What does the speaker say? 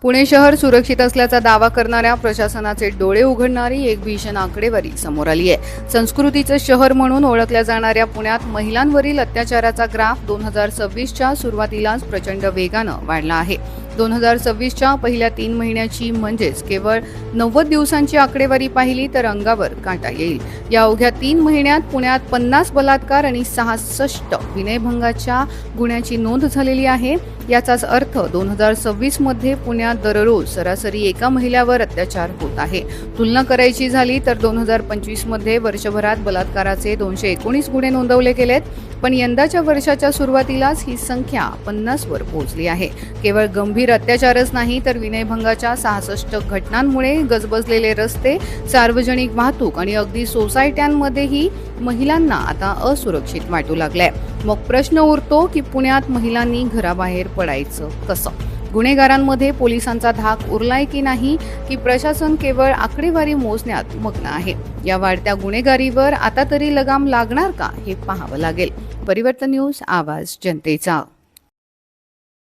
पुणे शहर सुरक्षित असल्याचा दावा करणाऱ्या प्रशासनाचे डोळे उघडणारी एक भीषण आकडेवारी समोर आली आहे। संस्कृतीचं शहर म्हणून ओळखल्या जाणाऱ्या पुण्यात महिलांवरील अत्याचाराचा ग्राफ 2026च्या सुरुवातीलाच प्रचंड वेगानं वाढला आहे। 2026च्या पहिल्या 3 महिन्याची म्हणजेच केवळ 90 दिवसांची आकडेवारी पाहिली तर अंगावर काटा येईल। या अवघ्या 3 महिन्यात पुण्यात 50 बलात्कार आणि 66 विनयभंगाच्या गुन्ह्याची नोंद झालेली आहे। याचाच अर्थ 2026 मध्ये पुण्यात दररोज सरासरी एका महिलेवर अत्याचार होत आहे। तुलना करायची झाली तर 2025 मध्ये वर्षभरात बलात्काराचे 219 गुन्हे नोंदवले गेलेत, पण यंदाच्या वर्षाच्या सुरुवातीलाच ही संख्या 50 वर पोहोचली आहे। केवळ गंभीर अत्याचारच नाही तर विनयभंगाच्या 66 घटनांमुळे गजबजलेले रस्ते, सार्वजनिक वाहतूक आणि अगदी सोसायट्यांमध्येही महिलांना आता असुरक्षित वाटू लागलंय। मग प्रश्न उरतो की पुण्यात महिलांनी घराबाहेर पडायचं कसं? गुन्हेगारांमध्ये पोलिसांचा धाक उरलाय की नाही, की प्रशासन केवळ आकडेवारी मोजण्यात मग्न आहे? या वाढत्या गुन्हेगारीवर आता तरी लगाम लागणार का, हे पाहावं लागेल। परिवर्तन न्यूज, आवाज जनतेचा।